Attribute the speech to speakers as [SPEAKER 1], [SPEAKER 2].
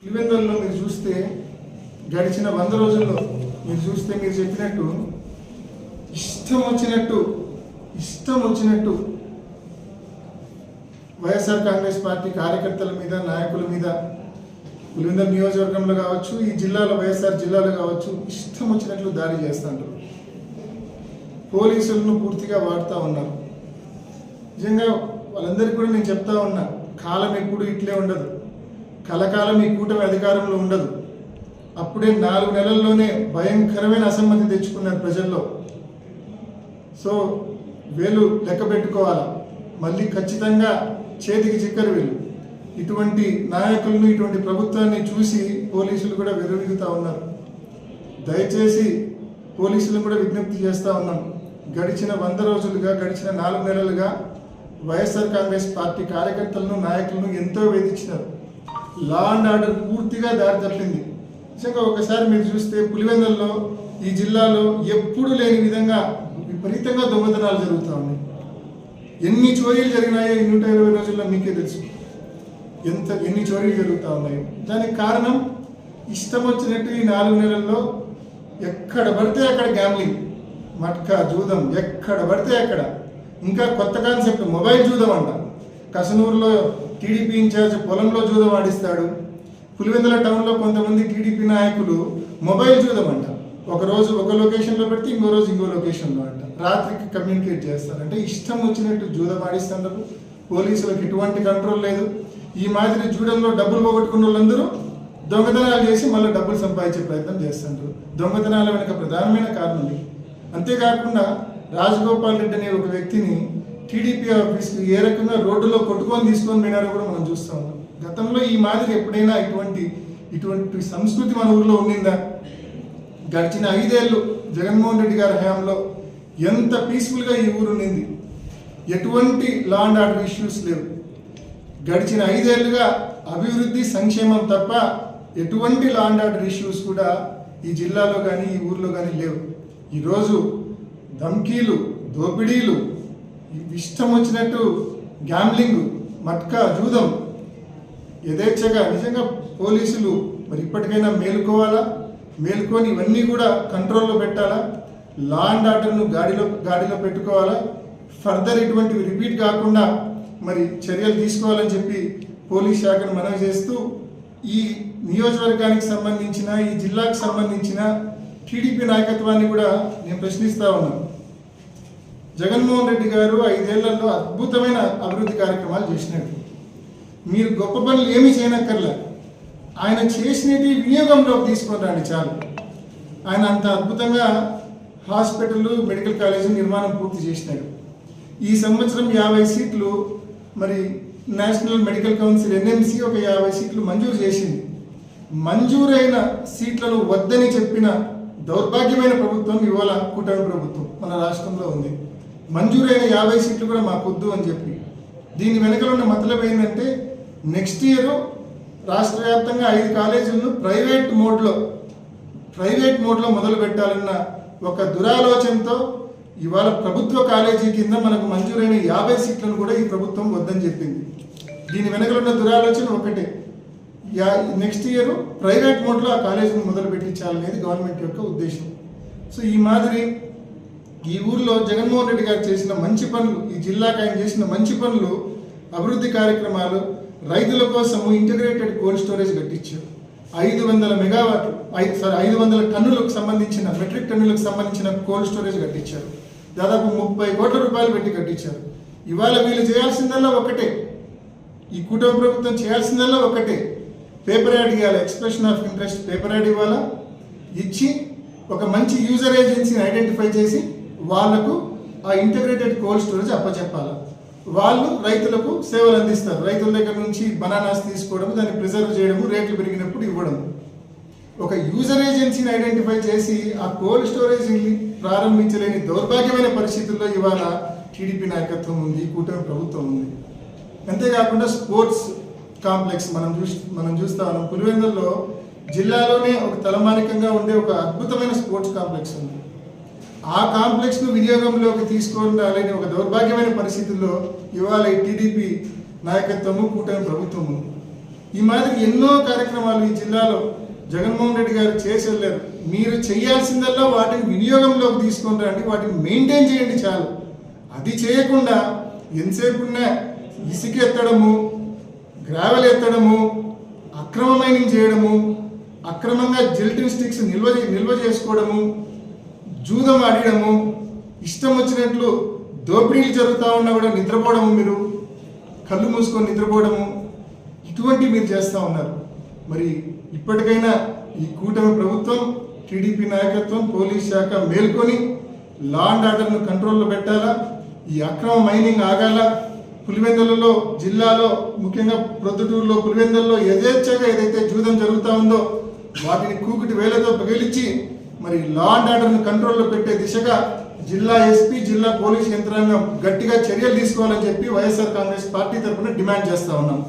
[SPEAKER 1] పులివెందులలో మీరు చూస్తే గడిచిన 100 రోజుల్లో మీరు చూస్తే మీరు చెప్పినట్టు ఇష్టం వచ్చినట్టు వైఎస్ఆర్ కాంగ్రెస్ పార్టీ కార్యకర్తల మీద నాయకుల మీద పులివెందుల నియోజకవర్గంలో కావచ్చు, ఈ జిల్లాలో వైఎస్ఆర్ జిల్లాలో కావచ్చు, ఇష్టం వచ్చినట్లు దాడి చేస్తుంటారు. పోలీసులను పూర్తిగా వాడుతూ ఉన్నారు. నిజంగా వాళ్ళందరికీ కూడా నేను చెప్తా ఉన్నా, కాలం ఎప్పుడు ఇట్లే ఉండదు. కలకాలం ఈ కూటమి అధికారంలో ఉండదు. అప్పుడే 4 నెలల్లోనే భయంకరమైన అసమ్మతి తెచ్చుకున్నారు ప్రజల్లో. సో వీళ్ళు లెక్క పెట్టుకోవాలా. మళ్ళీ ఖచ్చితంగా చేతికి చిక్కరు వీళ్ళు. ఇటువంటి నాయకులను, ఇటువంటి ప్రభుత్వాన్ని చూసి పోలీసులు కూడా విర్రవీగుతూ ఉన్నారు. దయచేసి పోలీసులను కూడా విజ్ఞప్తి చేస్తూ ఉన్నాం. గడిచిన 100 రోజులుగా, గడిచిన 4 నెలలుగా వైఎస్ఆర్ కాంగ్రెస్ పార్టీ కార్యకర్తలను, నాయకులను ఎంతో వేధించినారు. లా అండ్ ఆర్డర్ పూర్తిగా దారి తప్పింది. నిజంగా ఒకసారి మీరు చూస్తే పులివెందులలో, ఈ జిల్లాలో ఎప్పుడు లేని విధంగా విపరీతంగా దొంగతనాలు జరుగుతూ ఉన్నాయి. ఎన్ని చోరీలు జరిగినాయో 120 రోజుల్లో మీకే తెలుసు. ఎన్ని చోరీలు జరుగుతూ ఉన్నాయో. దానికి కారణం ఇష్టం వచ్చినట్టు ఈ 4 నెలల్లో ఎక్కడ పడితే అక్కడ గ్యామ్లింగ్, మట్కా, జూదం, ఎక్కడ పడితే అక్కడ. ఇంకా కొత్త కాన్సెప్ట్ మొబైల్ జూదం అంట. కసనూరులో టీడీపీ ఇన్ఛార్జ్ పొలంలో జూదం ఆడిస్తాడు. పులివెందుల టౌన్లో కొంతమంది టీడీపీ నాయకులు మొబైల్ జూదం అంట. ఒకరోజు ఒక లొకేషన్లో పెడితే ఇంకో రోజు ఇంకో లొకేషన్లో అంట. రాత్రికి కమ్యూనికేట్ చేస్తారు. అంటే ఇష్టం వచ్చినట్టు జూదం ఆడిస్తున్నారు. పోలీసులకు ఎటువంటి కంట్రోల్ లేదు. ఈ మాదిరి జూదంలో డబ్బులు పోగొట్టుకున్న వాళ్ళందరూ దొంగతనాలు చేసి మళ్ళీ డబ్బులు సంపాదించే ప్రయత్నం చేస్తుంటారు. దొంగతనాల వెనుక ప్రధానమైన కారణం. అంతేకాకుండా రాజగోపాల్ రెడ్డి అనే ఒక వ్యక్తిని టీడీపీ ఆఫీస్కి ఏ రకంగా రోడ్డులో కొట్టుకొని తీసుకొని పోయినారో కూడా మనం చూస్తూ ఉన్నాం. గతంలో ఈ మాదిరి ఎప్పుడైనా ఇటువంటి సంస్కృతి మన ఊరిలో ఉండిందా? గడిచిన 5 ఏళ్ళు జగన్మోహన్ రెడ్డి గారి హయాంలో ఎంత పీస్ఫుల్గా ఈ ఊరు ఉండింది. ఎటువంటి లా అండ్ ఆర్డర్ ఇష్యూస్ లేవు. గడిచిన 5 ఏళ్ళుగా అభివృద్ధి, సంక్షేమం తప్ప ఎటువంటి లా అండ్ ఆర్డర్ ఇష్యూస్ కూడా ఈ జిల్లాలో కానీ, ఈ ఊర్లో కానీ లేవు. ఈరోజు ధమ్కీలు, దోపిడీలు, ఇష్టం వచ్చినట్టు గ్యాంబ్లింగ్, మట్కా, జూదం యథేచ్ఛగా. నిజంగా పోలీసులు మరి ఇప్పటికైనా మేలుకొని ఇవన్నీ కూడా కంట్రోల్లో పెట్టాలా. లా అండ్ ఆర్డర్ను గాడిలో పెట్టుకోవాలా. ఫర్దర్ ఇటువంటివి రిపీట్ కాకుండా మరి చర్యలు తీసుకోవాలని చెప్పి పోలీస్ శాఖను మనవి చేస్తూ, ఈ నియోజకవర్గానికి సంబంధించిన, ఈ జిల్లాకు సంబంధించిన టీడీపీ నాయకత్వాన్ని కూడా నేను ప్రశ్నిస్తూ ఉన్నాను. జగన్మోహన్ రెడ్డి గారు 5 ఏళ్లలో అద్భుతమైన అభివృద్ధి కార్యక్రమాలు చేసినట్టు. మీరు గొప్ప పనులు ఏమీ చేయనక్కర్లే. ఆయన చేసినవి వినియోగంలోకి తీసుకొని రండి చాలు. ఆయన అంత అద్భుతంగా హాస్పిటల్, మెడికల్ కాలేజీ నిర్మాణం పూర్తి చేసినాడు. ఈ సంవత్సరం 50 సీట్లు మరి నేషనల్ మెడికల్ కౌన్సిల్ NMC ఒక 50 సీట్లు మంజూరు చేసింది. మంజూరైన సీట్లను వద్దని చెప్పిన దౌర్భాగ్యమైన ప్రభుత్వం ఇవాళ కూటమి ప్రభుత్వం మన రాష్ట్రంలో ఉంది. మంజూరైన 50 సీట్లు కూడా మాకొద్దు అని చెప్పి. దీని వెనకలో ఉన్న మతలబ్ ఏంటంటే, నెక్స్ట్ ఇయర్ రాష్ట్ర వ్యాప్తంగా 5 కాలేజీలను ప్రైవేట్ మోడ్లో మొదలు పెట్టాలన్న ఒక దురాలోచనతో ఇవాళ ప్రభుత్వ కాలేజీ కింద మనకు మంజూరైన 50 సీట్లను కూడా ఈ ప్రభుత్వం వద్దని చెప్పింది. దీని వెనకలో ఉన్న దురాలోచన ఒకటే, నెక్స్ట్ ఇయర్ ప్రైవేట్ మోడ్లో ఆ కాలేజీని మొదలు పెట్టించాలనేది గవర్నమెంట్ యొక్క ఉద్దేశం. సో ఈ మాదిరి ఈ ఊర్లో జగన్మోహన్ రెడ్డి గారు చేసిన మంచి పనులు, ఈ జిల్లాకు ఆయన చేసిన మంచి పనులు, అభివృద్ధి కార్యక్రమాలు, రైతుల కోసం ఇంటిగ్రేటెడ్ కోల్డ్ స్టోరేజ్ కట్టించారు. 500 టన్నులకు సంబంధించిన, మెట్రిక్ టన్నులకు సంబంధించిన కోల్డ్ స్టోరేజ్ కట్టించారు. దాదాపు 30 కోట్ల రూపాయలు పెట్టి కట్టించారు. ఇవాళ వీళ్ళు చేయాల్సిందల్లా ఒకటే, ఈ కూటమి ప్రభుత్వం చేయాల్సిందల్లా ఒకటే, పేపర్ యాడ్ ఇవ్వాలి. Expression of interest paper ad ఇవ్వాలా, ఇచ్చి ఒక మంచి యూజర్ ఏజెన్సీని ఐడెంటిఫై చేసి వాళ్లకు ఆ ఇంటిగ్రేటెడ్ కోల్డ్ స్టోరేజ్ అప్పచెప్పాలి. వాళ్ళు రైతులకు సేవలు అందిస్తారు. రైతుల దగ్గర నుంచి బనానాస్ తీసుకోవడం, దాన్ని ప్రిజర్వ్ చేయడము, రేట్లు పెరిగినప్పుడు ఇవ్వడం. ఒక యూజర్ ఏజెన్సీని ఐడెంటిఫై చేసి ఆ కోల్డ్ స్టోరేజ్ని ప్రారంభించలేని దౌర్భాగ్యమైన పరిస్థితుల్లో ఇవాళ టీడీపీ నాయకత్వం ఉంది, కూటమి ప్రభుత్వం ఉంది. అంతేకాకుండా స్పోర్ట్స్ కాంప్లెక్స్ మనం చూస్తా ఉన్నాం. పులివెందుల్లో జిల్లాలోనే ఒక తలమానికంగా ఉండే ఒక అద్భుతమైన స్పోర్ట్స్ కాంప్లెక్స్ ఉంది. ఆ కాంప్లెక్స్ను వినియోగంలోకి తీసుకొని రాలేని ఒక దౌర్భాగ్యమైన పరిస్థితుల్లో ఇవాళ ఈ టీడీపీ నాయకత్వము, కూటమి ప్రభుత్వము. ఈ మాదిరి ఎన్నో కార్యక్రమాలు ఈ జిల్లాలో జగన్మోహన్ రెడ్డి గారు చేసి వెళ్ళారు. మీరు చేయాల్సిందల్లా వాటిని వినియోగంలోకి తీసుకొని రండి, వాటిని మెయింటైన్ చేయండి చాలు. అది చేయకుండా ఎంతసేపు ఉన్న ఇసుక ఎత్తడము, గ్రావెల్ ఎత్తడము, అక్రమ మైనింగ్ చేయడము, అక్రమంగా జిల్టిన్ స్టిక్స్ నిల్వ చేసుకోవడము, జూదం ఆడడము, ఇష్టం వచ్చినట్లు దోపిడీలు జరుగుతూ ఉన్నా కూడా నిద్రపోవడము, మీరు కళ్ళు మూసుకొని నిద్రపోవడము, ఇటువంటివి మీరు చేస్తూ ఉన్నారు. మరి ఇప్పటికైనా ఈ కూటమి ప్రభుత్వం, టీడీపీ నాయకత్వం, పోలీస్ శాఖ మేల్కొని లా అండ్ ఆర్డర్ను కంట్రోల్లో పెట్టాలా, ఈ అక్రమ మైనింగ్ ఆగాల. పులివెందులలో జిల్లాలో ముఖ్యంగా ప్రొద్దుటూరులో పులివెందుల్లో యథేచ్ఛగా ఏదైతే జూదం జరుగుతూ ఉందో వాటిని కూకుటి వేలతో పగిలించి మరి లా అండ్ ఆర్డర్ను కంట్రోల్లో పెట్టే దిశగా జిల్లా ఎస్పీ, జిల్లా పోలీస్ యంత్రాంగం గట్టిగా చర్యలు తీసుకోవాలని చెప్పి వైఎస్ఆర్ కాంగ్రెస్ పార్టీ తరఫున డిమాండ్ చేస్తూ ఉన్నాం.